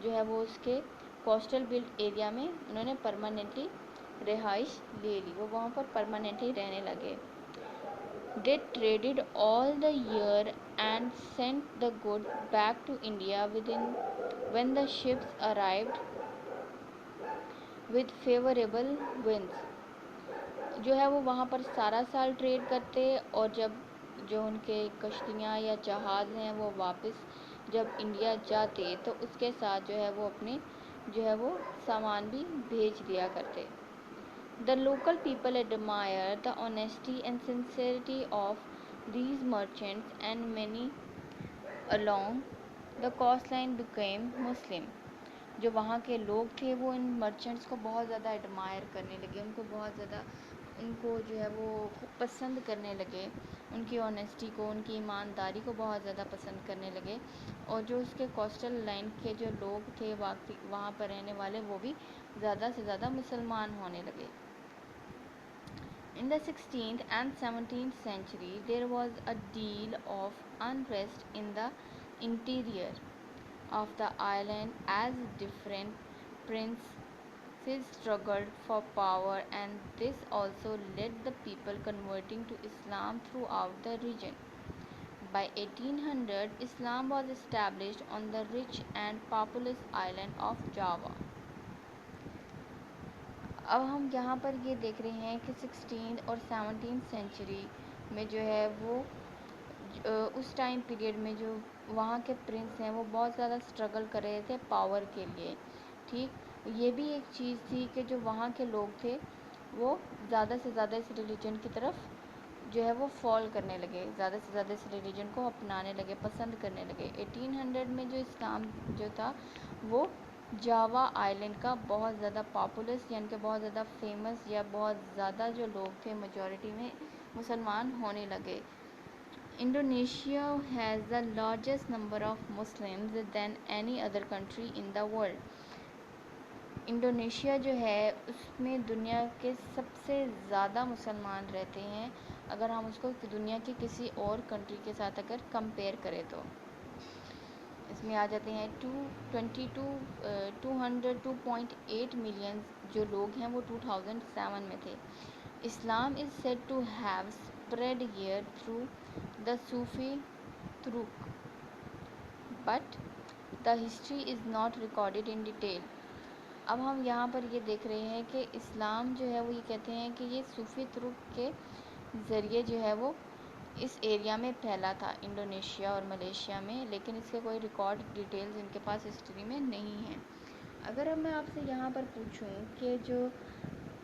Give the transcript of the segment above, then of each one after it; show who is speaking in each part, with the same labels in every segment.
Speaker 1: جو ہے وہ اس کے کوسٹل بیلٹ ایریا میں انہوں نے پرماننٹلی رہائش لے لی، وہ وہاں پر پرماننٹلی رہنے لگے. They traded all the year and sent the goods back to India when the ships arrived with favorable winds. جو ہے وہ وہاں پر سارا سال ٹریڈ کرتے، اور جب جو ان کے کشتیاں یا جہاز ہیں وہ واپس جب انڈیا جاتے تو اس کے ساتھ جو ہے وہ اپنے جو ہے وہ سامان بھی بھیج دیا کرتے. The local people admire the honesty and sincerity of these merchants, and many along the coastline became Muslim. جو وہاں کے لوگ تھے وہ ان مرچنٹس کو بہت زیادہ ایڈمائر کرنے لگے، ان کو بہت زیادہ ان کو جو ہے وہ پسند کرنے لگے، ان کی آنیسٹی کو، ان کی ایمانداری کو بہت زیادہ پسند کرنے لگے. اور جو اس کے کوسٹل لائن کے جو لوگ تھے وہاں پر رہنے والے، وہ بھی زیادہ سے زیادہ مسلمان ہونے لگے. In the 16th and 17th century, there was a deal of unrest in the interior of the island as different princes struggled for power, and this also led the people converting to Islam throughout the region. By 1800, Islam was established on the rich and populous island of Java. اب ہم یہاں پر یہ دیکھ رہے ہیں کہ 16 اور 17 century میں جو ہے وہ اس ٹائم پیریڈ میں جو وہاں کے پرنس ہیں وہ بہت زیادہ اسٹرگل کر رہے تھے پاور کے لیے. ٹھیک، یہ بھی ایک چیز تھی کہ جو وہاں کے لوگ تھے وہ زیادہ سے زیادہ اس ریلیجن کی طرف جو ہے وہ فال کرنے لگے، زیادہ سے زیادہ اس ریلیجن کو اپنانے لگے، پسند کرنے لگے. 1800 میں جو اسلام جو تھا وہ جاوا آئلینڈ کا بہت زیادہ پاپولس، یعنی کہ بہت زیادہ فیمس یا بہت زیادہ جو لوگ تھے میجورٹی میں مسلمان ہونے لگے. Indonesia has the largest number of Muslims than any other country in the world. Indonesia جو ہے اس میں دنیا کے سب سے زیادہ مسلمان رہتے ہیں، اگر ہم اس کو دنیا کی کسی اور کنٹری کے ساتھ اگر کمپیئر کریں تو. اس میں آ جاتے ہیں 202.8 ملین جو لوگ ہیں وہ 2007 میں تھے. اسلام از said to have spread here through the Sufi Turk, but the history is not recorded in detail. اب ہم یہاں پر یہ دیکھ رہے ہیں کہ اسلام جو ہے وہ یہ کہتے ہیں کہ یہ صوفی ترک کے ذریعے جو ہے وہ اس ایریا میں پھیلا تھا، انڈونیشیا اور ملیشیا میں، لیکن اس کے کوئی ریکارڈ ڈیٹیلز ان کے پاس ہسٹری میں نہیں ہیں. اگر اب میں آپ سے یہاں پر پوچھوں کہ جو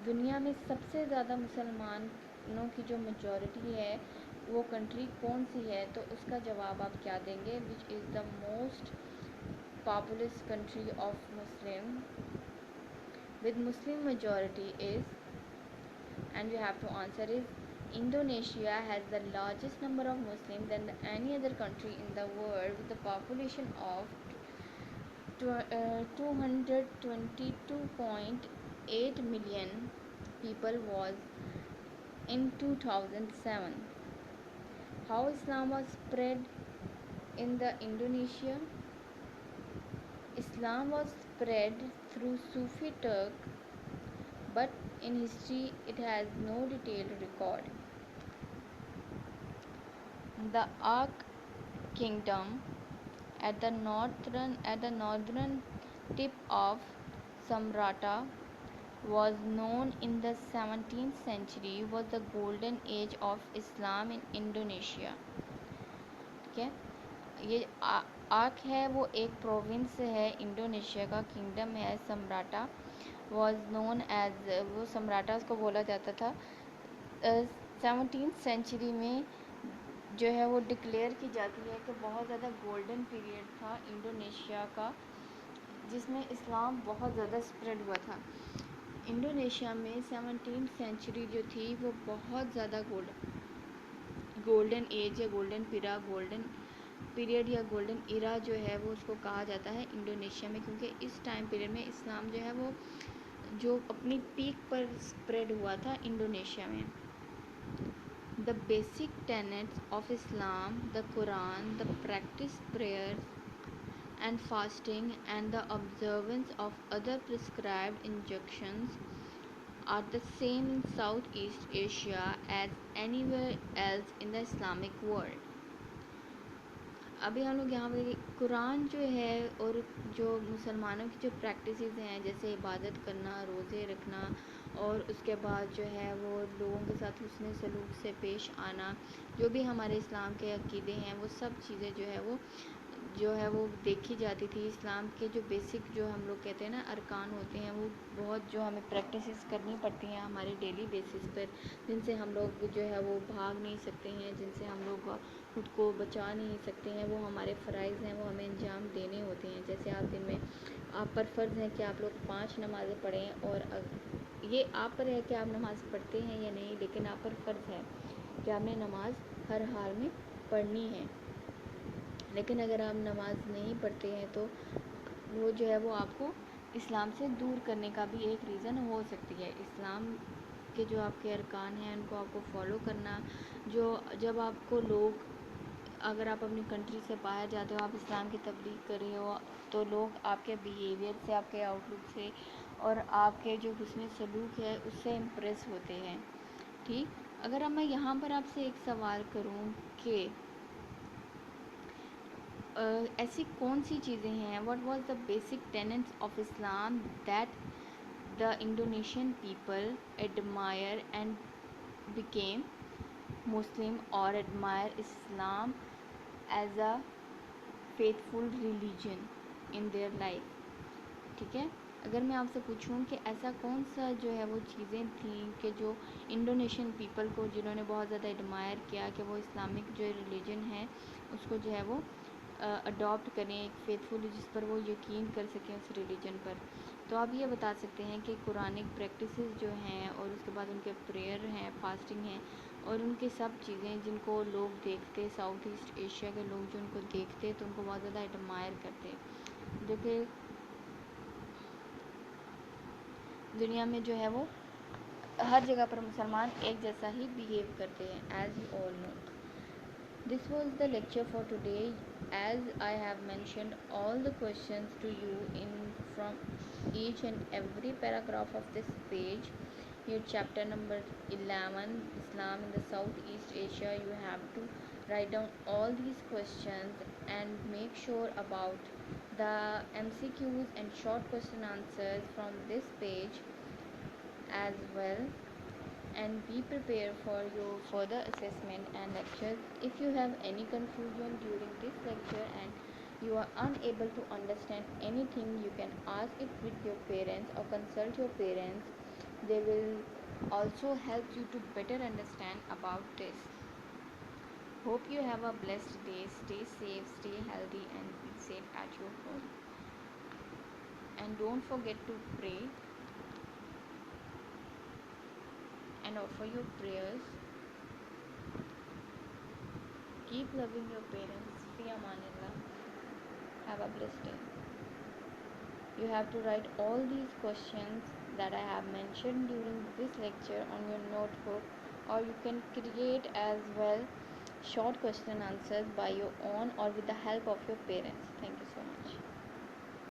Speaker 1: دنیا میں سب سے زیادہ مسلمانوں کی جو میجورٹی ہے وہ کنٹری کون سی ہے، تو اس کا جواب آپ کیا دیں گے؟ Which is the most populous country of Muslim with Muslim majority is, and you have to answer is, Indonesia has the largest number of Muslims than any other country in the world with a population of 222.8 million people was in 2007. How Islam was spread in the Indonesia? Islam was spread through Sufi Turk, but in history it has no detailed record. The Ark Kingdom at the northern tip of Samrata was known in the 17th century was the golden age of Islam in Indonesia. ٹھیک ہے، یہ arc ہے وہ ایک province ہے Indonesia کا، kingdom ہے سمراٹا، was known as, وہ سمراٹا اس کو بولا جاتا تھا. 17th سینچری میں جو ہے وہ ڈکلیئر کی جاتی ہے کہ بہت زیادہ گولڈن پیریڈ تھا انڈونیشیا کا، جس میں اسلام بہت زیادہ اسپریڈ ہوا تھا. انڈونیشیا میں 17th سینچری جو تھی وہ بہت زیادہ گولڈن ایج یا گولڈن پیریڈ یا گولڈن ایرا جو ہے وہ اس کو کہا جاتا ہے انڈونیشیا میں، کیونکہ اس ٹائم پیریڈ میں اسلام جو ہے وہ جو اپنی پیک پر اسپریڈ ہوا تھا انڈونیشیا میں. دا basic tenets of Islam, the Quran, the practice prayer and fasting and the observance of other prescribed injunctions are the same in Southeast Asia as anywhere else in the Islamic world. ابھی ہم لوگ یہاں پہ قرآن جو ہے اور جو مسلمانوں کی جو پریکٹسز ہیں جیسے عبادت کرنا، روزے رکھنا، اور اس کے بعد جو ہے وہ لوگوں کے ساتھ حسن سلوک سے پیش آنا، جو بھی ہمارے اسلام کے عقیدے ہیں وہ سب چیزیں جو ہے وہ دیکھی جاتی تھی. اسلام کے جو بیسک جو ہم لوگ کہتے ہیں نا ارکان ہوتے ہیں، وہ بہت جو ہمیں پریکٹسز کرنی پڑتی ہیں ہمارے ڈیلی بیسس پر، جن سے ہم لوگ جو ہے وہ بھاگ نہیں سکتے ہیں، جن سے ہم لوگ خود کو بچا نہیں سکتے ہیں. وہ ہمارے فرائض ہیں، وہ ہمیں انجام دینے ہوتے ہیں. جیسے آپ دن میں آپ پر فرض ہے کہ آپ لوگ 5 نمازیں پڑھیں، اور یہ آپ پر ہے کہ آپ نماز پڑھتے ہیں یا نہیں، لیکن آپ پر فرض ہے کہ آپ نے نماز ہر حال میں پڑھنی ہے. لیکن اگر آپ نماز نہیں پڑھتے ہیں تو وہ جو ہے وہ آپ کو اسلام سے دور کرنے کا بھی ایک ریزن ہو سکتی ہے. اسلام کے جو آپ کے ارکان ہیں ان کو آپ کو فالو کرنا، جب آپ کو لوگ، اگر آپ اپنی کنٹری سے باہر جاتے ہو، آپ اسلام کی تبلیغ کر رہے ہو، تو لوگ آپ کے بیہیویئر سے، آپ کے آؤٹ لک سے اور آپ کے جو حسن سلوک ہے اس سے امپریس ہوتے ہیں. ٹھیک، اگر اب میں یہاں پر آپ سے ایک سوال کروں کہ ایسی کون سی چیزیں ہیں، what was the basic tenets of Islam that the Indonesian people admire and became Muslim اور admire Islam as a faithful religion in their life. ٹھیک ہے، اگر میں آپ سے پوچھوں کہ ایسا کون سا جو ہے وہ چیزیں تھیں کہ جو انڈونیشین پیپل کو، جنہوں نے بہت زیادہ ایڈمائر کیا کہ وہ اسلامک جو ریلیجن ہے اس کو جو ہے وہ اڈاپٹ کریں ایک فیتھفلی، جس پر وہ یقین کر سکیں اس ریلیجن پر. تو آپ یہ بتا سکتے ہیں کہ قرآنک پریکٹسز جو ہیں، اور اس کے بعد ان کے پریئر ہیں، فاسٹنگ ہیں، اور ان کی سب چیزیں جن کو لوگ دیکھتے، ساؤتھ ایسٹ ایشیا کے لوگ جو ان کو دیکھتے تو ان کو بہت زیادہ ایڈمائر کرتے. دیکھیں دنیا میں جو ہے وہ ہر جگہ پر مسلمان ایک جیسا ہی بیہیو کرتے ہیں. As you all know, this was the lecture for today. As I have mentioned all the questions to you in from each and every paragraph of this page, your chapter number 11, Islam in the Southeast Asia, you have to write down all these questions and make sure about the MCQs and short question answers from this page as well, and be prepared for your further assessment and lectures. If you have any confusion during this lecture and you are unable to understand anything, you can ask it with your parents or consult your parents. They will also help you to better understand about this. Hope you have a blessed day. Stay safe, stay healthy, and be safe at your home. And don't forget to pray and offer your prayers. Keep loving your parents. Fi amanillah. Have a blessed day. You have to write all these questions that I have mentioned during this lecture on your notebook, or you can create as well short question answers by your own or with the help of your parents. Thank you so much.